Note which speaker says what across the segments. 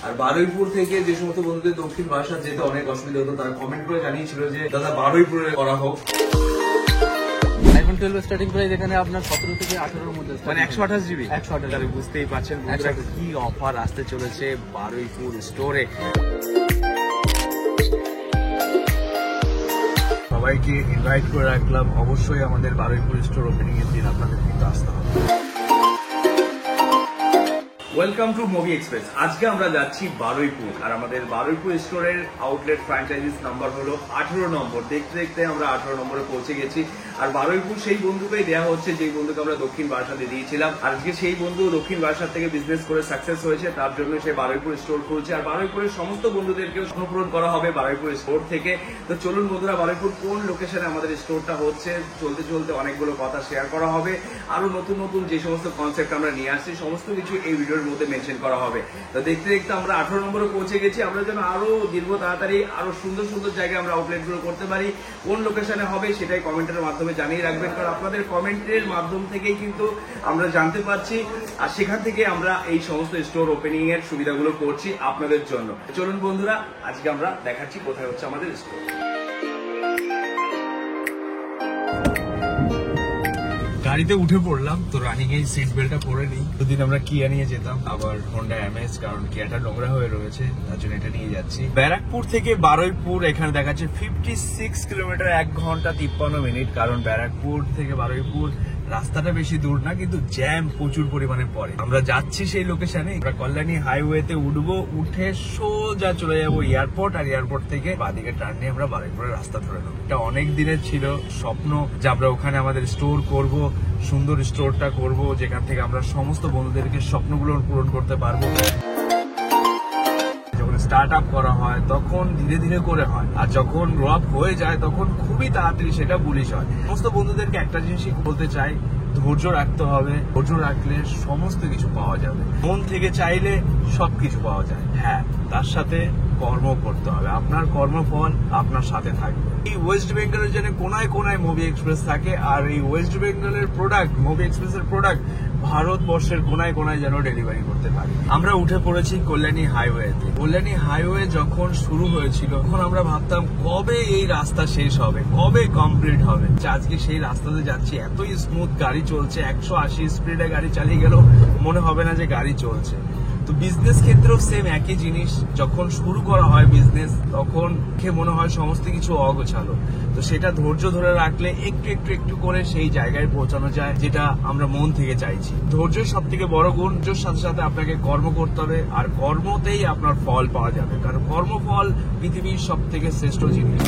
Speaker 1: আর বারুইপুর থেকে যে সমস্ত বন্ধুদের দক্ষিণ বারাসাত যেতে অনেক অসুবিধা হতো তারা কমেন্ট করে জানিয়েছিল যে দাদা বারুইপুরে করা হোক।
Speaker 2: আইফোন 12 স্টার্টিং প্রাইস এখানে আপনার 17 থেকে 18 এর মধ্যে,
Speaker 1: মানে 128 জিবি।
Speaker 2: 128
Speaker 1: তাহলে বুঝতেই পারছেন কি অফার আসতে চলেছে বারুইপুর স্টোরে। সবাইকে ইনভাইট করে রাখলাম, অবশ্যই আমাদের বারুইপুর স্টোর ওপেনিং এর দিন আপনাদের কিন্তু আসতে হবে। Welcome to movie express. আজকে আমরা যাচ্ছি বারুইপুর, আর আমাদের বারুইপুর স্টোরের আউটলেট ফ্র্যাঞ্চাইজিস নাম্বার হলো 18 নম্বর। দেখতে দেখতে আমরা 18 নম্বরে পৌঁছে গেছি। আর বারুইপুর সেই বন্ধুকেই দেওয়া হচ্ছে যে বন্ধুকে আমরা দক্ষিণ বারাসাতে দিয়েছিলাম। আজকে সেই বন্ধু দক্ষিণ বারাসাত থেকে বিজনেস করে সাকসেস হয়েছে, তার জন্য সে বারুইপুর স্টোর খুলছে। আর বারুইপুরের সমস্ত বন্ধুদেরকেও স্বপ্নপূরণ করা হবে বারুইপুর স্টোর থেকে। তো চলুন বন্ধুরা, বারুইপুর কোন লোকেশনে আমাদের স্টোরটা হচ্ছে, চলতে চলতে অনেকগুলো কথা শেয়ার করা হবে। আরো নতুন নতুন যে সমস্ত কনসেপ্ট আমরা নিয়ে আসছি সমস্ত কিছু এই ভিডিওর মধ্যে মেনশন করা হবে। তো দেখতে দেখতে আমরা 18 নম্বরে পৌঁছে গেছি। আমরা যেন আরো দীর্ঘ তাড়াতাড়ি আরো সুন্দর সুন্দর জায়গায় আমরা আউটলেট গুলো করতে পারি। কোন লোকেশনে হবে সেটাই কমেন্টের মাধ্যমে জানিয়ে রাখবেন, কারণ আপনাদের কমেন্টের মাধ্যম থেকেই কিন্তু আমরা জানতে পারছি, আর সেখান থেকে আমরা এই সমস্ত স্টোর ওপেনিং এর সুবিধাগুলো করছি আপনাদের জন্য। চলুন বন্ধুরা, আজকে আমরা দেখাচ্ছি কোথায় হচ্ছে আমাদের স্টোর। গাড়িতে উঠে পড়লাম, তো রানিং এই সিট বেল্টটা পরে নিই। দুদিন আমরা কিয়া নিয়ে যেতাম, আবার হোন্ডা এমএস, কারণ কিয়াটা নোংরা হয়ে রয়েছে, তার জন্য এটা নিয়ে যাচ্ছি। ব্যারাকপুর থেকে বারুইপুর এখানে দেখাচ্ছে 56 কিলোমিটার, 1 ঘন্টা 53 মিনিট। কারণ ব্যারাকপুর থেকে বারুইপুর রাস্তাটা বেশি দূর না, কিন্তু জ্যাম প্রচুর পরিমাণে পড়ে। আমরা যাচ্ছি সেই লোকেশনে, আমরা কল্যাণী হাইওয়েতে উঠবো, উঠে সোজা চলে যাবো এয়ারপোর্ট, আর এয়ারপোর্ট থেকে বাদিকে টার্ন নিয়ে আমরা বারুইপুরের রাস্তা ধরে নেবো। এটা অনেক দিনের ছিল স্বপ্ন যে আমরা ওখানে আমাদের স্টোর করব, সুন্দর স্টোরটা করব, যেখান থেকে আমরা সমস্ত বন্ধুদেরকে স্বপ্নগুলো পূরণ করতে পারবো। স্টার্ট আপ করা হয় তখন ধীরে ধীরে করে হয়, আর যখন গ্রো আপ হয়ে যায় তখন খুবই তাড়াতাড়ি সেটা বুলিশ হয়। সমস্ত বন্ধুদেরকে একটা জিনিসই বলতে চাই, ধৈর্য রাখতে হবে। ধৈর্য রাখলে সমস্ত কিছু পাওয়া যাবে, মন থেকে চাইলে সবকিছু পাওয়া যায়। হ্যাঁ, তার সাথে কর্ম করতে হবে, আপনার কর্মফল আপনার সাথে থাকবে। এই ওয়েস্ট বেঙ্গলের জন্য কোনায় কোনায় মুভি এক্সপ্রেস থাকে, আর এই ওয়েস্ট বেঙ্গলের প্রোডাক্ট, মুভি এক্সপ্রেসের প্রোডাক্ট ভারতবর্ষের কোনায় কোনায় যেন ডেলিভারি করতে পারি। আমরা উঠে পড়েছি কল্যাণী হাইওয়েতে। কল্যাণী হাইওয়ে যখন শুরু হয়েছিল তখন আমরা ভাবতাম কবে এই রাস্তা শেষ হবে, কবে কমপ্লিট হবে। আজকে সেই রাস্তাতে যাচ্ছি, এতই স্মুথ গাড়ি চলছে, 180 স্পিডে গাড়ি চালিয়ে গেল মনে হবে না যে গাড়ি চলছে। তো বিজনেস ক্ষেত্রেও সেম একই জিনিস, যখন শুরু করা হয় বিজনেস তখন মনে হয় সমস্ত কিছু অগোছালো। তো সেটা ধৈর্য ধরে রাখলে একটু একটু একটু করে সেই জায়গায় পৌঁছানো যায়, যেটা আমরা মন থেকে চাইছি। ধৈর্যের সব থেকে বড় গুণ, ধৈর্যের সাথে সাথে আপনাকে কর্ম করতে হবে, আর কর্মতেই আপনার ফল পাওয়া যাবে, কারণ কর্মফল পৃথিবীর সব থেকে শ্রেষ্ঠ জিনিস।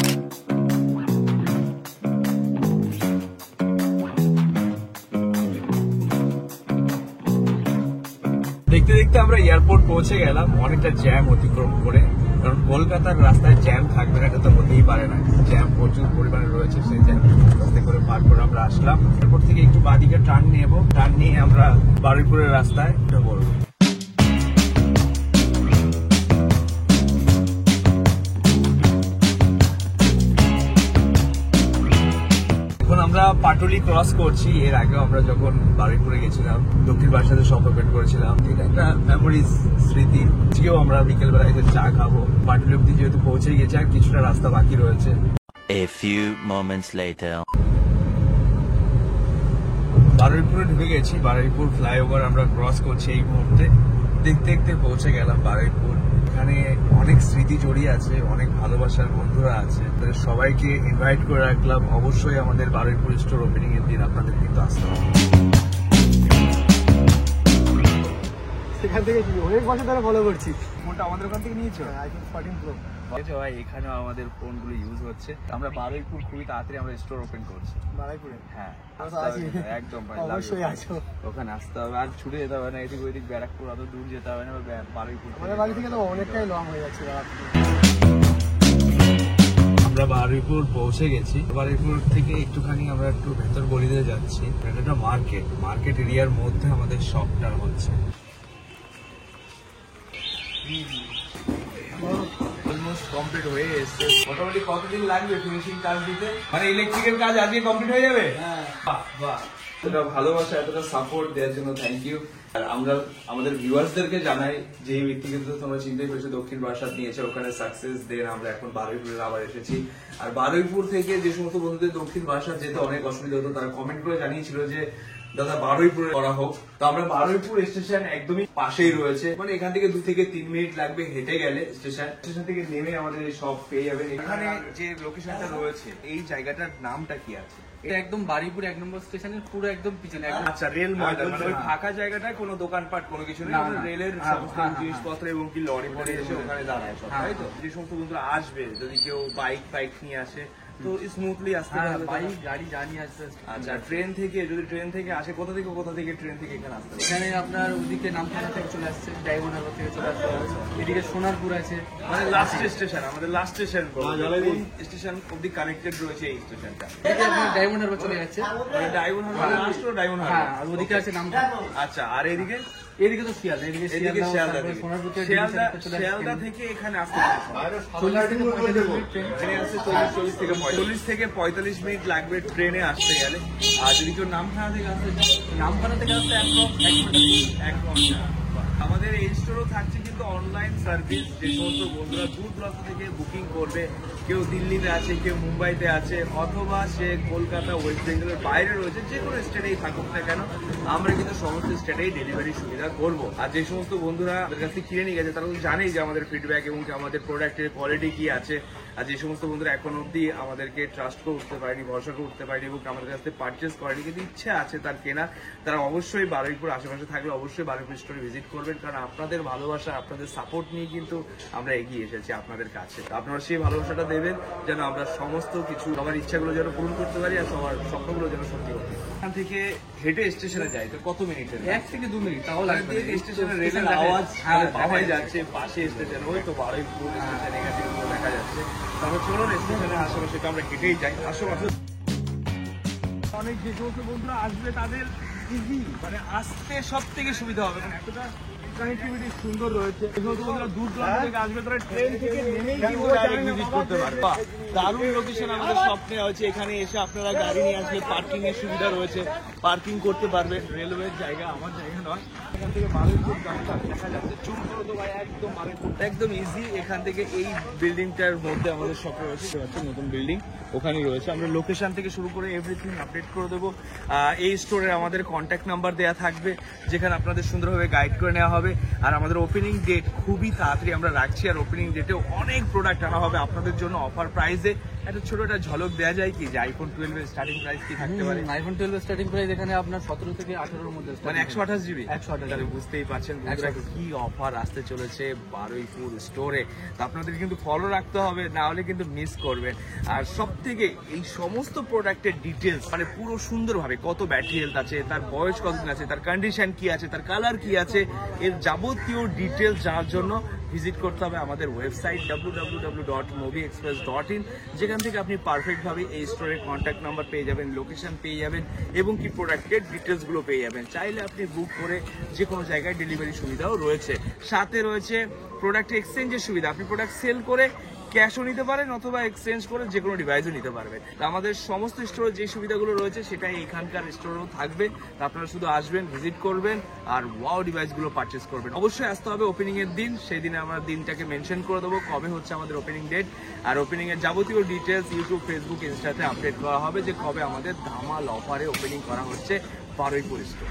Speaker 1: দেখতে দেখতে আমরা এয়ারপোর্ট পৌঁছে গেলাম, অনেকটা জ্যাম অতিক্রম করে, কারণ কলকাতার রাস্তায় জ্যাম থাকবে না এটা তো হতেই পারে না। জ্যাম প্রচুর পরিমাণে রয়েছে, সেই জ্যাম রাস্তা করে পার করে আমরা আসলাম। এয়ারপোর্ট থেকে একটু বাদিকে টার্ন নেব, টার্ন নিয়ে আমরা বারুইপুরের রাস্তায় উঠে পড়বো। এখন আমরা পাটুলি ক্রস করছি। এর আগেও আমরা যখন বারুইপুরে গেছিলাম দক্ষিণ বারাসাতে শপ ওপেন করেছিলাম, এটা একটা মেমোরিজ, স্মৃতি। আজকেও আমরা বিকেলবেলা এসে চা খাবো। পাটুলি অব্দি যেহেতু পৌঁছে গেছে, আর কিছুটা রাস্তা বাকি রয়েছে।
Speaker 3: A few moments later.
Speaker 1: বারুইপুরে ঢুকে গেছি, বারুইপুর ফ্লাইওভার আমরা ক্রস করছি এই মুহূর্তে। দেখতে দেখতে পৌঁছে গেলাম বারুইপুর। এখানে অনেক স্মৃতি জড়িয়ে আছে, অনেক ভালোবাসার বন্ধুরা আছে। সবাইকে ইনভাইট করে রাখলাম, অবশ্যই আমাদের বারুইপুর স্টোর ওপেনিং এর দিন আপনাদের কিন্তু আসতে হবে।
Speaker 2: সেখান থেকে অনেক বছর ধরে ফলো করছি।
Speaker 1: ফোনটা আমাদের ওখান থেকে নিয়েছো?
Speaker 2: IPhone 14 pro.
Speaker 1: ভাই এখানেও আমাদের ফোনগুলো ইউজ হচ্ছে। আমরা বারুইপুর খুবই তাড়াতাড়ি আমরা স্টোর ওপেন করছি।
Speaker 2: বারুইপুরে?
Speaker 1: হ্যাঁ,
Speaker 2: একদম ভাই, অবশ্যই আসো।
Speaker 1: ওখানে আসতে হবে, আর ছুটে যেতে হবে না এদিক ওইদিক, ব্যারাকপুর অত দূর যেতে হবে না। বারুইপুর
Speaker 2: আমাদের বাড়ি থেকে তো অনেকটাই লং হয়ে যাচ্ছে।
Speaker 1: আমরা বারুইপুর পৌঁছে গেছি। বারুইপুর থেকে একটুখানি আমরা একটু ভেতর গলিতে যাচ্ছি। এটা একটা মার্কেট এরিয়ার মধ্যে আমাদের শপটা হচ্ছে। অলমোস্ট কমপ্লিট হয়ে এসছে। মোটামুটি কতদিন লাগবে ফিনিশিং কাজ দিতে? মানে ইলেকট্রিক্যাল কাজ আজকে কমপ্লিট হয়ে যাবে?
Speaker 2: হ্যাঁ।
Speaker 1: বাহ বাহ, এতটা ভালোবাসা, এতটা সাপোর্ট দেওয়ার জন্য থ্যাংক ইউ। আর আমরা আমাদের ভিউয়ার্সদেরকে জানাই যে এই ব্যক্তিকে তো তোমরা চিন্তাই করেছো দক্ষিণ বারাসাত নিয়েছে, ওখানে সাকসেস দেন আমরা এখন বারুইপুরে আবার এসেছি। আর বারুইপুর থেকে যে সমস্ত বন্ধুদের দক্ষিণ বারাসাত যেতে অনেক অসুবিধা হতো, তারা কমেন্ট করে জানিয়েছিল যে দাদা বারুইপুরে করা হোক। তো আমরা বারুইপুর স্টেশন একদমই পাশেই রয়েছে, মানে এখান থেকে 2 থেকে 3 মিনিট লাগবে হেঁটে গেলে স্টেশন থেকে নেমে আমাদের সব পেয়ে যাবেন। এখানে যে লোকেশনটা রয়েছে এই জায়গাটার নামটা কি আছে?
Speaker 2: এটা একদম বারুইপুর 1 নম্বর স্টেশনের পুরো একদম পিছনে একদম।
Speaker 1: আচ্ছা, রেল ময়দান, মানে ওই ফাঁকা জায়গাটায় কোনো দোকানপাট কোনো কিছু নেই,
Speaker 2: না,
Speaker 1: আমরা
Speaker 2: না।
Speaker 1: রেলের
Speaker 2: হ্যাঁ,
Speaker 1: সমস্ত
Speaker 2: হ্যাঁ,
Speaker 1: জিনিসপত্র এবং কি লরি ফরি এসে ওখানে দাঁড়ায় সব,
Speaker 2: হ্যাঁ,
Speaker 1: তাই তো? যে সমস্ত বন্ধুরা আসবে, যদি কেউ বাইক নিয়ে আসে তো স্মুথলি আসতে
Speaker 2: হ্যাঁ,
Speaker 1: পারবে।
Speaker 2: বাইক গাড়ি জানিয়ে আসতে আসতে।
Speaker 1: আচ্ছা, যদি ট্রেন থেকে আসে, কোথা থেকে ট্রেন থেকে এখানে আসতে পারবে?
Speaker 2: এখানে আপনার ওদিকে নামখানা থেকে চলে আসছে, ডায়মন্ড হারবার থেকে চলে আসছে, এদিকে সোনারপুর আছে।
Speaker 1: মানে লাস্ট স্টেশন, আমাদের লাস্ট স্টেশন স্টেশন অব্দি কানেক্টেড রয়েছে এই স্টেশনটা।
Speaker 2: এদিকে আপনার ডায়মন্ড হারবার চলে যাচ্ছে।
Speaker 1: মানে ডায়মন্ড হারবার লাস্ট, ডায়মন্ড
Speaker 2: হ্যাঁ,
Speaker 1: হারবার।
Speaker 2: আর ওদিকে আছে নামখানা।
Speaker 1: আচ্ছা, আর এদিকে
Speaker 2: এদিকে তো শিয়ালদা, এদিকে
Speaker 1: এদিকে শিয়ালদা
Speaker 2: তারপরে
Speaker 1: থেকে।
Speaker 2: সোনারপুর থেকে
Speaker 1: শিয়ালদা থেকে এখানে আসতে
Speaker 2: 40 থেকে 45 মিনিট ট্রেন।
Speaker 1: ট্রেনে আসতে 40 থেকে 45 মিনিট লাগবে ট্রেনে আসতে গেলে। আর যদি কেউ নামখানা থেকে আসতে চায়,
Speaker 2: নামখানা থেকে আসতে একদম
Speaker 1: 1 ঘন্টা। আমাদের এই স্টোরও থাকছে কিন্তু অনলাইন সার্ভিস, যে সমস্ত বন্ধুরা দূর দূরান্ত থেকে বুকিং করবে, কেউ দিল্লিতে আছে, কেউ মুম্বাইতে আছে, অথবা সে কলকাতা ওয়েস্ট বেঙ্গলের বাইরে রয়েছে, যে কোনো স্টেটেই থাকুক না কেন আমরা কিন্তু সমস্ত স্টেটেই ডেলিভারি সুবিধা করব। আর যে সমস্ত বন্ধুরা আমাদের কাছ থেকে কিনে নিয়ে গেছে তারা তো জানেই যে আমাদের ফিডব্যাক এবং কি আমাদের প্রোডাক্টের কোয়ালিটি কি আছে। আর যে সমস্ত বন্ধুরা এখন অব্দি আমাদেরকে ট্রাস্ট করে উঠতে পারেনি, ভরসা করে উঠতে পারেনি এবং আমাদের কাছ থেকে পারচেস করেনি, কিন্তু ইচ্ছা আছে তার কেনার, তারা অবশ্যই বারুইপুর আশেপাশে থাকলে অবশ্যই বারুইপুর স্টোরে ভিজিট করবেন, কারণ আপনাদের ভালোবাসা, আপনাদের সাপোর্ট নিয়ে কিন্তু আমরা এগিয়ে এসেছি আপনাদের কাছে। আপনারা সেই ভালোবাসাটা দেবেন যেন আমরা সমস্ত কিছু, সবার ইচ্ছাগুলো যেন পূরণ করতে পারি আর সবার স্বপ্নগুলো যেন সত্যি করতে পারি। এখান থেকে হেঁটে স্টেশনে যাই তো কত মিনিটের?
Speaker 2: 1 থেকে 2 মিনিট তাও লাগবে।
Speaker 1: স্টেশনে রেলের আওয়াজ পাওয়াই যাচ্ছে, পাশে স্টেশন, ওই তো বারুইপুর স্টেশন এখান থেকে দেখা যাচ্ছে। তারপর চলুন স্টেশনের আশেপাশে আমরা হেঁটেই যাই। আসো। অনেক যে সমস্ত বন্ধুরা আসবে তাদের ইজি, মানে আসতে সব থেকে সুবিধা হবে, মানে এতটা কানেক্টিভিটি সুন্দর রয়েছে। যে সমস্ত বন্ধুরা দূর দূরান্ত থেকে আসবে তারা ট্রেন থেকে নেমেই কিন্তু ডাইরেক্ট ভিজিট করতে পারবে। দারুণ লোকেশন আমাদের স্বপ্নে আছে, এখানে এসে আপনারা গাড়ি নিয়ে আসলে পার্কিং এর সুবিধা রয়েছে, পার্কিং করতে পারবেন। রেলওয়ের জায়গা, আমার জায়গা নয়। এখান থেকে বারুইপুর গানটা দেখা যাচ্ছে, চুপ করে তো ভাই একদম বারুইপুর একদম ইজি। এখান থেকে এই বিল্ডিংটার মধ্যে আমাদের স্বপ্ন রয়েছে, নতুন বিল্ডিং ওখানেই রয়েছে। আমরা লোকেশন থেকে শুরু করে এভরিথিং আপডেট করে দেবো। এই স্টোরে আমাদের কন্ট্যাক্ট নাম্বার দেওয়া থাকবে, যেখানে আপনাদের সুন্দরভাবে গাইড করে নেওয়া হবে। আর আমাদের ওপেনিং ডেট খুবই তাড়াতাড়ি আমরা রাখছি, আর ওপেনিং ডেটেও অনেক প্রোডাক্ট আনা হবে আপনাদের জন্য অফার প্রাইসে। একটা ছোট একটা ঝলক দেওয়া যায় কি, যে আইফোন 12 এর স্টার্টিং প্রাইস কি থাকতে পারে?
Speaker 2: আইফোন 12 স্টার্টিং প্রাইস এখানে আপনার 17 থেকে 18 এর মধ্যে,
Speaker 1: মানে 128 জিবি।
Speaker 2: 128
Speaker 1: বুঝতেই পারছেন বন্ধুরা কি অফার আসতে চলেছে বারুইপুর স্টোরে। তো আপনাদের কিন্তু ফলো রাখতে হবে, না হলে কিন্তু মিস করবেন। আর সব থেকে এই সমস্ত প্রোডাক্টের ডিটেলস, মানে পুরো সুন্দরভাবে কত ব্যাটারি হেলথ আছে, তার বয়স কতদিন আছে, তার কন্ডিশন কি আছে, তার কালার কি আছে, এর যাবতীয় ডিটেলস জানার জন্য ভিজিট করতে হবে আমাদের ওয়েবসাইট www.mobiexpress.in, যেখান থেকে আপনি পারফেক্টভাবে এই স্টোরের কন্ট্যাক্ট নাম্বার পেয়ে যাবেন, লোকেশন পেয়ে যাবেন এবং কি প্রোডাক্টের ডিটেলসগুলো পেয়ে যাবেন। চাইলে আপনি বুক করে যে কোনো জায়গায় ডেলিভারি সুবিধাও রয়েছে। সাথে রয়েছে প্রোডাক্ট এক্সচেঞ্জের সুবিধা, আপনি প্রোডাক্ট সেল করে ক্যাশও নিতে পারেন অথবা এক্সচেঞ্জ করে যে কোনো ডিভাইসও নিতে পারবেন। আমাদের সমস্ত স্টোরে যে সুবিধাগুলো রয়েছে সেটাই এখানকার স্টোরেও থাকবে। আপনারা শুধু আসবেন, ভিজিট করবেন আর ওয়াও ডিভাইসগুলো পারচেস করবেন। অবশ্যই আসতে হবে ওপেনিং এর দিন, সেই দিনে আমরা দিনটাকে মেনশন করে দেবো কবে হচ্ছে আমাদের ওপেনিং ডেট। আর ওপেনিং এর যাবতীয় ডিটেলস ইউটিউব, ফেসবুক, ইনস্টাতে আপডেট করা হবে যে কবে আমাদের ধামাল অফারে ওপেনিং করা হচ্ছে বারুইপুর স্টোর।